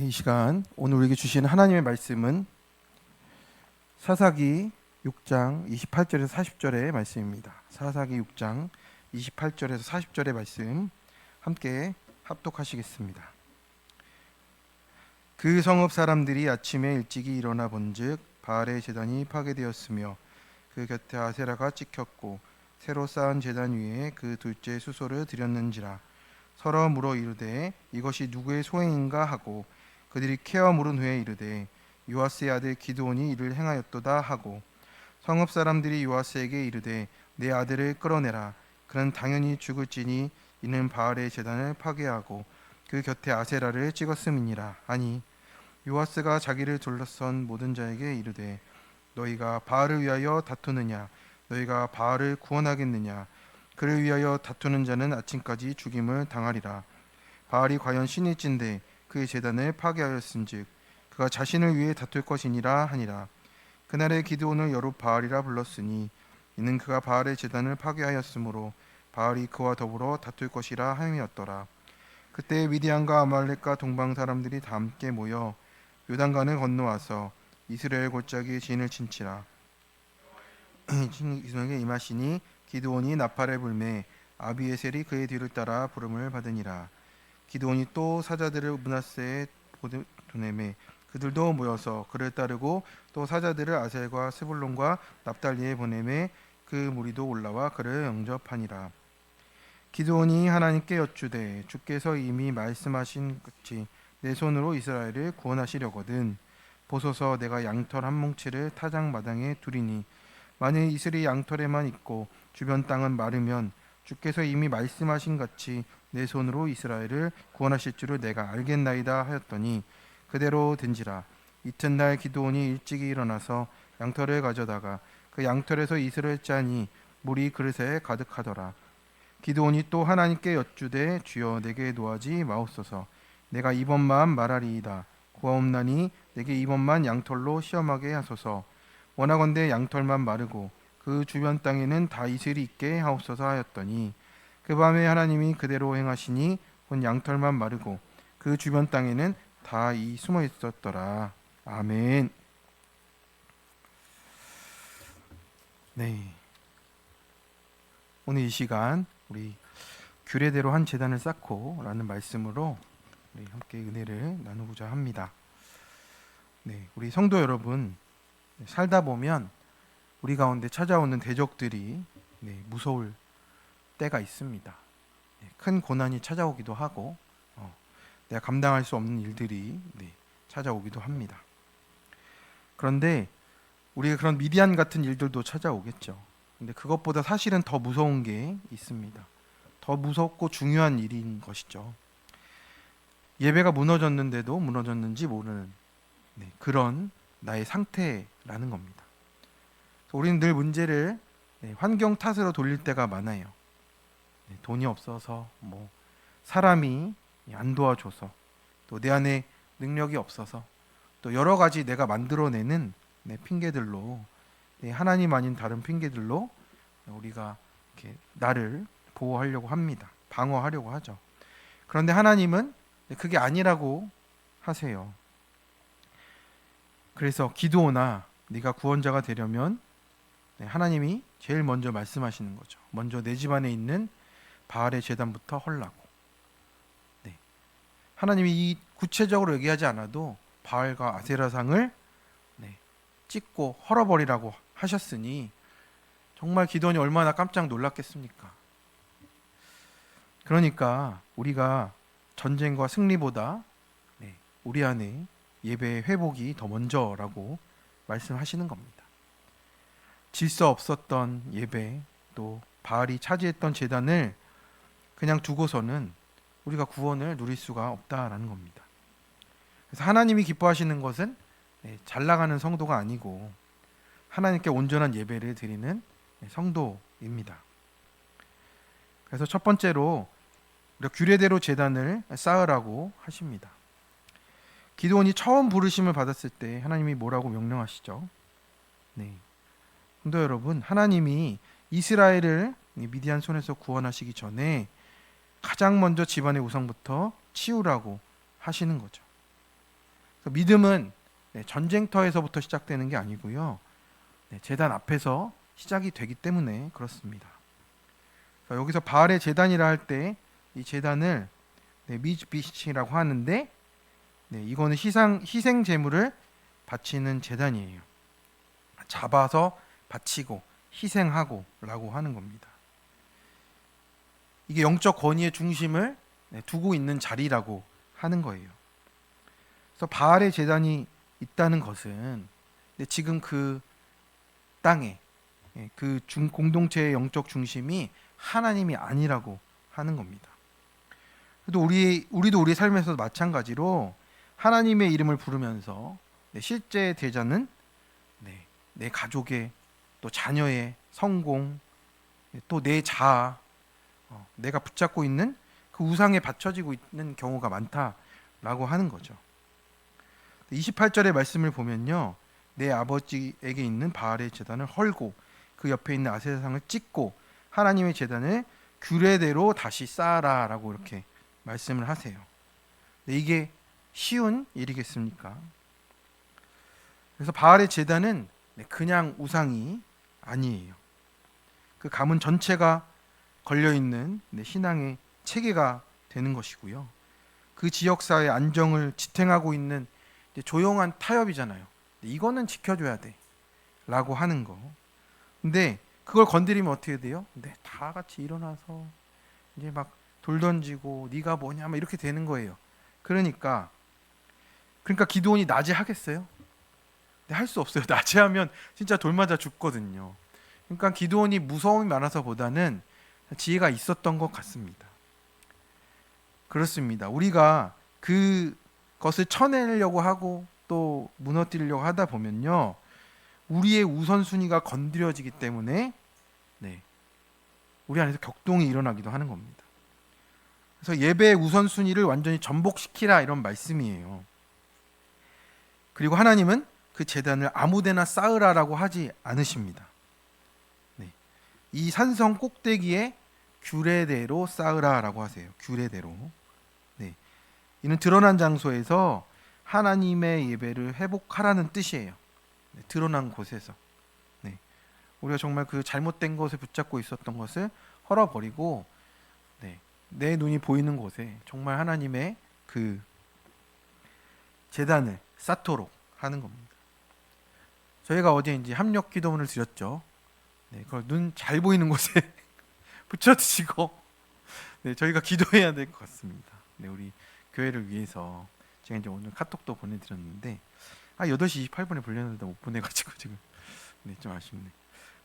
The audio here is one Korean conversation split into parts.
이 시간 오늘 우리에게 주신 하나님의 말씀은 사사기 6장 28절에서 40절의 말씀입니다. 사사기 6장 28절에서 40절의 말씀 함께 합독하시겠습니다. 그 성읍 사람들이 아침에 일찍이 일어나 본즉 바알의 제단이 파괴되었으며 그 곁에 아세라가 찍혔고 새로 쌓은 제단 위에 그 둘째 수소를 드렸는지라. 서로 물어 이르되 이것이 누구의 소행인가 하고 그들이 캐어 물은 후에 이르되 요아스의 아들 기드온이 이를 행하였도다 하고 성읍 사람들이 요아스에게 이르되 내 아들을 끌어내라. 그는 당연히 죽을지니 이는 바알의 제단을 파괴하고 그 곁에 아세라를 찍었음이니라 하니 요아스가 자기를 둘러싼 모든 자에게 이르되 너희가 바알을 위하여 다투느냐 너희가 바알을 구원하겠느냐 그를 위하여 다투는 자는 아침까지 죽임을 당하리라. 바알이 과연 신일진데 그의 제단을 파괴하였은즉 그가 자신을 위해 다툴 것이니라 하니라. 그날에 기드온을 여룻 바알이라 불렀으니 이는 그가 바알의 제단을 파괴하였으므로 바알이 그와 더불어 다툴 것이라 하였더라. 그때 미디안과 아말렉과 동방 사람들이 다 함께 모여 요단강을 건너와서 이스라엘 골짜기에 진을 친치라. 기드온에게 임하시니 기드온이 나팔에 불매 아비에셀이 그의 뒤를 따라 부름을 받으니라. 기드온이 또 사자들을 므낫세에 보내매 그들도 모여서 그를 따르고 또 사자들을 아셀과 스불론과 납달리에 보내매 그 무리도 올라와 그를 영접하니라. 기드온이 하나님께 여쭈되 주께서 이미 말씀하신 같이 내 손으로 이스라엘을 구원하시려거든 보소서 내가 양털 한 뭉치를 타작 마당에 두리니 만일 이슬이 양털에만 있고 주변 땅은 마르면 주께서 이미 말씀하신 같이 내 손으로 이스라엘을 구원하실 줄을 내가 알겠나이다 하였더니 그대로 된지라. 이튿날 기드온이 일찍이 일어나서 양털을 가져다가 그 양털에서 이슬을 짜니 물이 그릇에 가득하더라. 기드온이 또 하나님께 여쭈되 주여 내게 노하지 마옵소서. 내가 이번만 말하리이다. 구하옵나니 내게 이번만 양털로 시험하게 하소서. 원하건대 양털만 마르고 그 주변 땅에는 다 이슬이 있게 하옵소서 하였더니 그 밤에 하나님이 그대로 행하시니 곧 양털만 마르고 그 주변 땅에는 다 숨어 있었더라. 아멘. 네. 오늘 이 시간 우리 규례대로 한 제단을 쌓고라는 말씀으로 우리 함께 은혜를 나누고자 합니다. 네, 우리 성도 여러분 살다 보면 우리 가운데 찾아오는 대적들이 무서울 때가 있습니다. 큰 고난이 찾아오기도 하고 내가 감당할 수 없는 일들이 찾아오기도 합니다. 그런데 우리가 그런 미디안 같은 일들도 찾아오겠죠. 근데 그것보다 사실은 더 무서운 게 있습니다. 더 무섭고 중요한 일인 것이죠. 예배가 무너졌는데도 무너졌는지 모르는 그런 나의 상태라는 겁니다. 우리는 늘 문제를 환경 탓으로 돌릴 때가 많아요. 돈이 없어서 사람이 안 도와줘서 또 내 안에 능력이 없어서 또 여러 가지 내가 만들어내는 핑계들로 하나님 아닌 다른 핑계들로 우리가 이렇게 나를 보호하려고 합니다. 방어하려고 하죠. 그런데 하나님은 그게 아니라고 하세요. 그래서 기드온아 네가 구원자가 되려면 하나님이 제일 먼저 말씀하시는 거죠. 먼저 내 집안에 있는 바알의 제단부터 헐라고. 하나님이 이 구체적으로 얘기하지 않아도 바알과 아세라상을 찍고 헐어버리라고 하셨으니 정말 기드온이 얼마나 깜짝 놀랐겠습니까? 그러니까 우리가 전쟁과 승리보다 우리 안에 예배의 회복이 더 먼저라고 말씀하시는 겁니다. 질서 없었던 예배 또 바알이 차지했던 제단을 그냥 두고서는 우리가 구원을 누릴 수가 없다라는 겁니다. 그래서 하나님이 기뻐하시는 것은 잘 나가는 성도가 아니고 하나님께 온전한 예배를 드리는 성도입니다. 그래서 첫 번째로 우리가 규례대로 제단을 쌓으라고 하십니다. 기드온이 처음 부르심을 받았을 때 하나님이 뭐라고 명령하시죠? 성도 여러분, 하나님이 이스라엘을 미디안 손에서 구원하시기 전에 가장 먼저 집안의 우상부터 치우라고 하시는 거죠. 믿음은 전쟁터에서부터 시작되는 게 아니고요. 제단 앞에서 시작이 되기 때문에 그렇습니다. 여기서 바알의 제단이라 할 때 이 제단을 미즈비시라고 하는데 이거는 희생 제물을 바치는 제단이에요. 잡아서 바치고 희생하고 라고 하는 겁니다. 이게 영적 권위의 중심을 두고 있는 자리라고 하는 거예요. 그래서 바알의 제단이 있다는 것은 지금 그 땅에 그 공동체의 영적 중심이 하나님이 아니라고 하는 겁니다. 그래도 우리도 우리 삶에서 마찬가지로 하나님의 이름을 부르면서 실제 대자는 내 가족의 또 자녀의 성공 또 내 자아 내가 붙잡고 있는 그 우상에 받쳐지고 있는 경우가 많다라고 하는 거죠. 28절의 말씀을 보면요. 내 아버지에게 있는 바알의 제단을 헐고 그 옆에 있는 아세라상을 찢고 하나님의 제단을 규례대로 다시 쌓아라라고 이렇게 말씀을 하세요. 이게 쉬운 일이겠습니까? 그래서 바알의 제단은 그냥 우상이 아니에요. 그 가문 전체가 걸려 있는 신앙의 체계가 되는 것이고요. 그 지역 사회의 안정을 지탱하고 있는 조용한 타협이잖아요. 이거는 지켜줘야 돼라고 하는 거. 근데 그걸 건드리면 어떻게 돼요? 다 같이 일어나서 이제 막 돌 던지고 네가 뭐냐 막 이렇게 되는 거예요. 그러니까 기드온이 낮에 하겠어요? 할 수 없어요. 낮에 하면 진짜 돌 맞아 죽거든요. 그러니까 기드온이 무서움이 많아서보다는 지혜가 있었던 것 같습니다. 그렇습니다. 우리가 그것을 쳐내려고 하고 또 무너뜨리려고 하다 보면요, 우리의 우선순위가 건드려지기 때문에 우리 안에서 격동이 일어나기도 하는 겁니다. 그래서 예배의 우선순위를 완전히 전복시키라 이런 말씀이에요. 그리고 하나님은 그 제단을 아무데나 쌓으라라고 하지 않으십니다. 이 산성 꼭대기에 규례대로 쌓으라라고 하세요. 규례대로. 이는 드러난 장소에서 하나님의 예배를 회복하라는 뜻이에요. 드러난 곳에서. 우리가 정말 그 잘못된 것에 붙잡고 있었던 것을 헐어버리고 내 눈이 보이는 곳에 정말 하나님의 그 제단을 쌓도록 하는 겁니다. 저희가 어제 이제 합력 기도문을 드렸죠. 그걸 눈 잘 보이는 곳에 붙여두시고 저희가 기도해야 될 것 같습니다. 우리 교회를 위해서 제가 이제 오늘 카톡도 보내드렸는데 8시 28분에 불렸는데 못 보내가지고 지금 좀 아쉽네.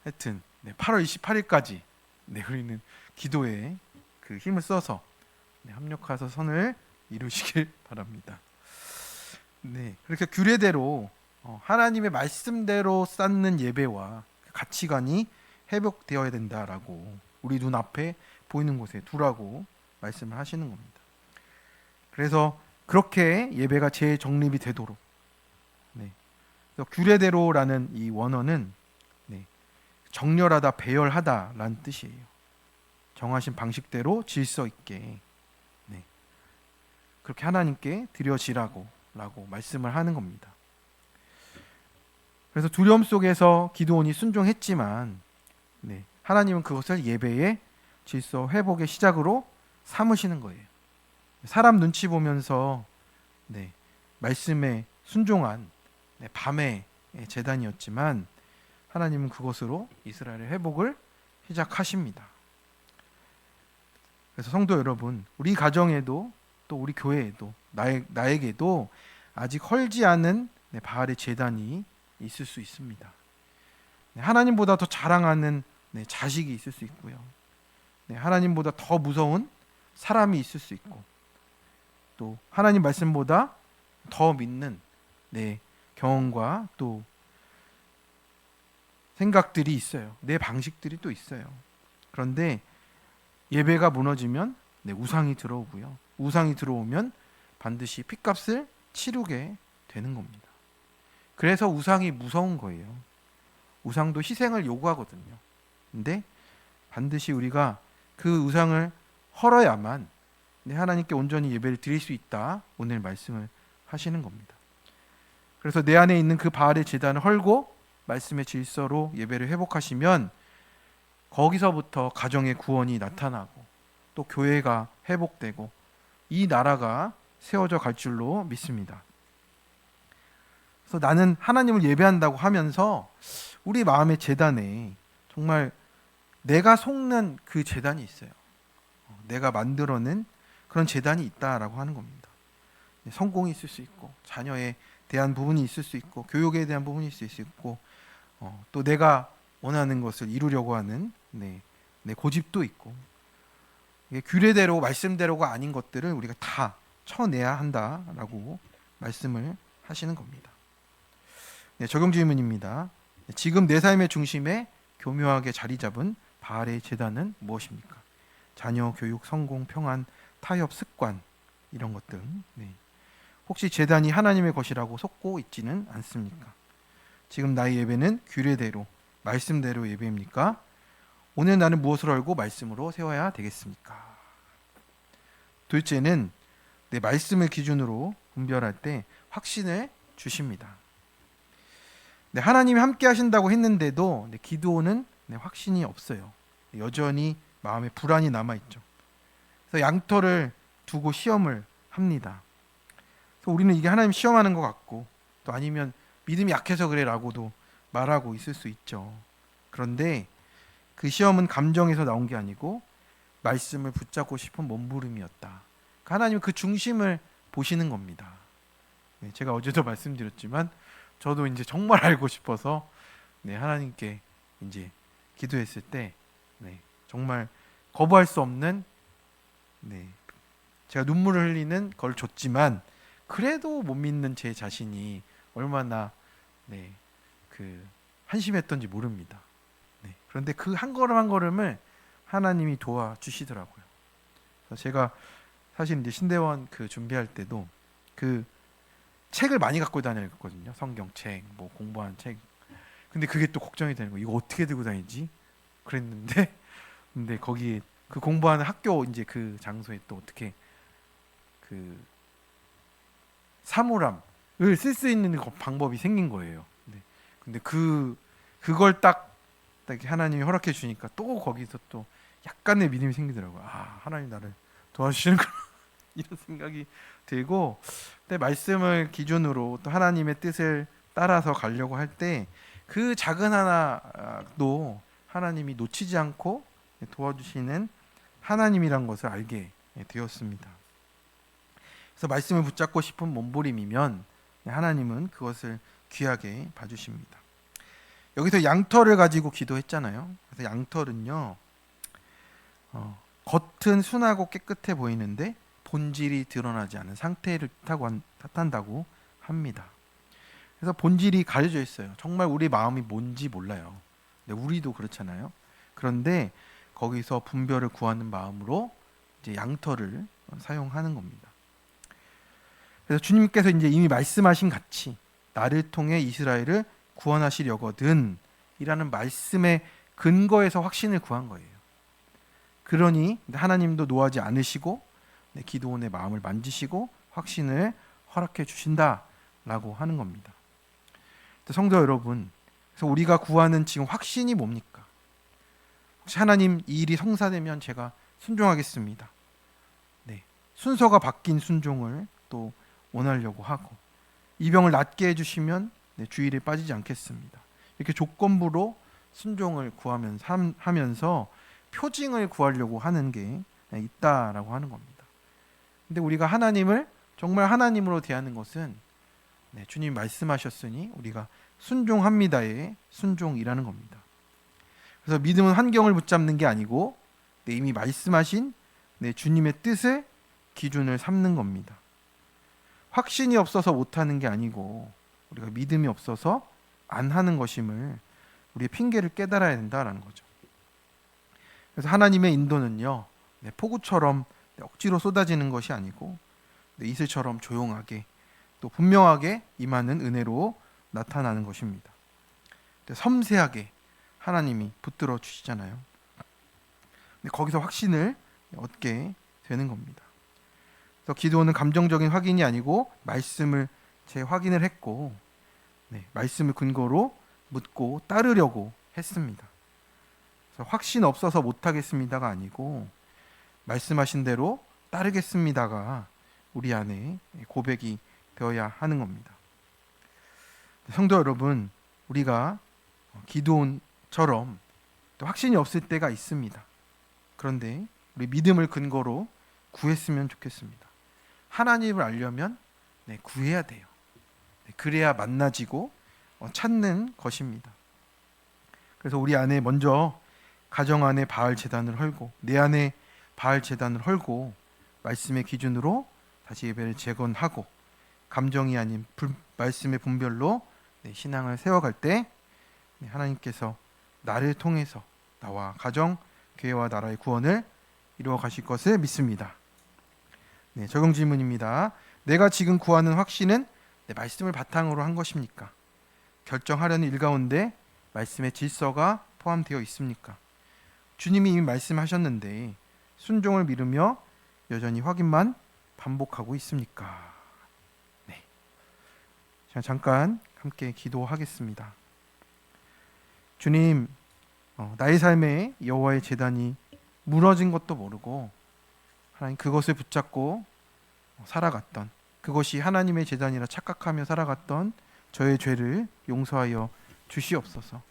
하여튼 8월 28일까지 우리는 기도에 그 힘을 써서 합력해서 선을 이루시길 바랍니다. 그렇게 규례대로 하나님의 말씀대로 쌓는 예배와 가치관이 회복되어야 된다라고 우리 눈앞에 보이는 곳에 두라고 말씀을 하시는 겁니다. 그래서 그렇게 예배가 재정립이 되도록 규례대로라는 이 원어는 정렬하다, 배열하다라는 뜻이에요. 정하신 방식대로 질서 있게 그렇게 하나님께 드려지라고 말씀을 하는 겁니다. 그래서 두려움 속에서 기드온이 순종했지만 하나님은 그것을 예배의 질서 회복의 시작으로 삼으시는 거예요. 사람 눈치 보면서 말씀에 순종한 밤의 제단이었지만 하나님은 그것으로 이스라엘의 회복을 시작하십니다. 그래서 성도 여러분, 우리 가정에도 또 우리 교회에도 나에게도 아직 헐지 않은 바알의 제단이 있을 수 있습니다. 하나님보다 더 자랑하는 자식이 있을 수 있고요. 하나님보다 더 무서운 사람이 있을 수 있고 또 하나님 말씀보다 더 믿는 경험과 또 생각들이 있어요. 내 방식들이 또 있어요. 그런데 예배가 무너지면 우상이 들어오고요. 우상이 들어오면 반드시 핏값을 치르게 되는 겁니다. 그래서 우상이 무서운 거예요. 우상도 희생을 요구하거든요. 근데 반드시 우리가 그 우상을 헐어야만 하나님께 온전히 예배를 드릴 수 있다. 오늘 말씀을 하시는 겁니다. 그래서 내 안에 있는 그 바알의 제단을 헐고 말씀의 질서로 예배를 회복하시면 거기서부터 가정의 구원이 나타나고 또 교회가 회복되고 이 나라가 세워져 갈 줄로 믿습니다. 그래서 나는 하나님을 예배한다고 하면서 우리 마음의 제단에 정말 내가 속는 그 제단이 있어요. 내가 만들어낸 그런 제단이 있다라고 하는 겁니다. 성공이 있을 수 있고 자녀에 대한 부분이 있을 수 있고 교육에 대한 부분이 있을 수 있고 또 내가 원하는 것을 이루려고 하는 내 고집도 있고 이게 규례대로 말씀대로가 아닌 것들을 우리가 다 쳐내야 한다라고 말씀을 하시는 겁니다. 적용 질문입니다. 지금 내 삶의 중심에 교묘하게 자리 잡은 바알의 제단은 무엇입니까? 자녀, 교육, 성공, 평안, 타협, 습관 이런 것들. 혹시 제단이 하나님의 것이라고 속고 있지는 않습니까? 지금 나의 예배는 규례대로 말씀대로 예배입니까? 오늘 나는 무엇을 알고 말씀으로 세워야 되겠습니까? 둘째는 내 말씀을 기준으로 분별할 때 확신을 주십니다. 하나님이 함께 하신다고 했는데도 기드온은 확신이 없어요. 여전히 마음에 불안이 남아있죠. 그래서 양털을 두고 시험을 합니다. 그래서 우리는 이게 하나님 시험하는 것 같고 또 아니면 믿음이 약해서 그래라고도 말하고 있을 수 있죠. 그런데 그 시험은 감정에서 나온 게 아니고 말씀을 붙잡고 싶은 몸부림이었다. 하나님은 그 중심을 보시는 겁니다. 제가 어제도 말씀드렸지만 저도 이제 정말 알고 싶어서 하나님께 이제 기도했을 때 정말 거부할 수 없는 제가 눈물을 흘리는 걸 줬지만 그래도 못 믿는 제 자신이 얼마나 그 한심했던지 모릅니다. 그런데 그 한 걸음 한 걸음을 하나님이 도와주시더라고요. 그래서 제가 사실 이제 신대원 그 준비할 때도 그 책을 많이 갖고 다녔거든요. 성경책, 뭐 공부하는 책. 근데 그게 또 걱정이 되는 거예요. 이거 어떻게 들고 다니지? 그랬는데, 근데 거기 그 공부하는 학교 이제 그 장소에 또 어떻게 그 사물함을 쓸 수 있는 방법이 생긴 거예요. 근데 그걸 딱 하나님이 허락해 주니까 또 거기서 또 약간의 믿음이 생기더라고요. 아, 하나님 나를 도와주시는구나 이런 생각이 들고, 때 말씀을 기준으로 또 하나님의 뜻을 따라서 가려고 할 때 그 작은 하나도 하나님이 놓치지 않고 도와주시는 하나님이란 것을 알게 되었습니다. 그래서 말씀을 붙잡고 싶은 몸부림이면 하나님은 그것을 귀하게 봐주십니다. 여기서 양털을 가지고 기도했잖아요. 그래서 양털은요, 겉은 순하고 깨끗해 보이는데 본질이 드러나지 않은 상태를 뜻한다고 합니다. 그래서 본질이 가려져 있어요. 정말 우리 마음이 뭔지 몰라요. 우리도 그렇잖아요. 그런데 거기서 분별을 구하는 마음으로 이제 양털을 사용하는 겁니다. 그래서 주님께서 이제 이미 말씀하신 같이 나를 통해 이스라엘을 구원하시려거든 이라는 말씀의 근거에서 확신을 구한 거예요. 그러니 하나님도 노하지 않으시고 기드온의 마음을 만지시고 확신을 허락해 주신다라고 하는 겁니다. 성도 여러분, 그래서 우리가 구하는 지금 확신이 뭡니까? 혹시 하나님 이 일이 성사되면 제가 순종하겠습니다. 순서가 바뀐 순종을 또 원하려고 하고, 이 병을 낫게 해주시면 주일에 빠지지 않겠습니다. 이렇게 조건부로 순종을 하면서 표징을 구하려고 하는 게 있다라고 하는 겁니다. 근데 우리가 하나님을 정말 하나님으로 대하는 것은 주님이 말씀하셨으니 우리가 순종합니다의 순종이라는 겁니다. 그래서 믿음은 환경을 붙잡는 게 아니고 이미 말씀하신 주님의 뜻을 기준을 삼는 겁니다. 확신이 없어서 못하는 게 아니고 우리가 믿음이 없어서 안 하는 것임을 우리의 핑계를 깨달아야 된다는 거죠. 그래서 하나님의 인도는요, 폭우처럼 억지로 쏟아지는 것이 아니고 이슬처럼 조용하게 또 분명하게 임하는 은혜로 나타나는 것입니다. 섬세하게 하나님이 붙들어 주시잖아요. 거기서 확신을 얻게 되는 겁니다. 그래서 기도는 감정적인 확인이 아니고 말씀을 재확인을 했고, 말씀을 근거로 묻고 따르려고 했습니다. 그래서 확신 없어서 못하겠습니다가 아니고 말씀하신 대로 따르겠습니다가 우리 안에 고백이 되어야 하는 겁니다. 성도 여러분, 우리가 기드온처럼 또 확신이 없을 때가 있습니다. 그런데 우리 믿음을 근거로 구했으면 좋겠습니다. 하나님을 알려면 구해야 돼요. 그래야 만나지고 찾는 것입니다. 그래서 우리 안에 먼저 가정 안에 바알 제단을 헐고 내 안에 바알 제단을 헐고 말씀의 기준으로 다시 예배를 재건하고 감정이 아닌 말씀의 분별로 신앙을 세워갈 때 하나님께서 나를 통해서 나와 가정, 교회와 나라의 구원을 이루어 가실 것을 믿습니다. 적용 질문입니다. 내가 지금 구하는 확신은 내 말씀을 바탕으로 한 것입니까? 결정하려는 일 가운데 말씀의 질서가 포함되어 있습니까? 주님이 이미 말씀하셨는데 순종을 미루며 여전히 확인만 반복하고 있습니까? 잠깐 함께 기도하겠습니다. 주님, 나의 삶에 여호와의 제단이 무너진 것도 모르고 하나님 그것을 붙잡고 살아갔던, 그것이 하나님의 제단이라 착각하며 살아갔던 저의 죄를 용서하여 주시옵소서.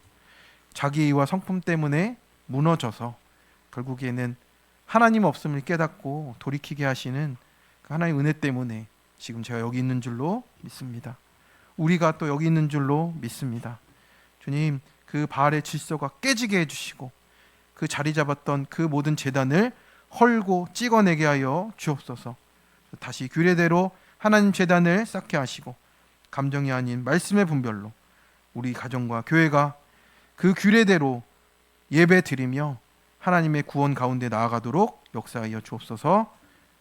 자기의와 성품 때문에 무너져서 결국에는 하나님 없음을 깨닫고 돌이키게 하시는 그 하나님의 은혜 때문에 지금 제가 여기 있는 줄로 믿습니다. 우리가 또 여기 있는 줄로 믿습니다. 주님, 그 바알의 질서가 깨지게 해주시고 그 자리 잡았던 그 모든 제단을 헐고 찍어내게 하여 주옵소서. 다시 규례대로 하나님 제단을 쌓게 하시고 감정이 아닌 말씀의 분별로 우리 가정과 교회가 그 규례대로 예배 드리며 하나님의 구원 가운데 나아가도록 역사하여 주옵소서.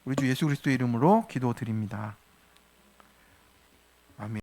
우리 주 예수 그리스도의 이름으로 기도드립니다.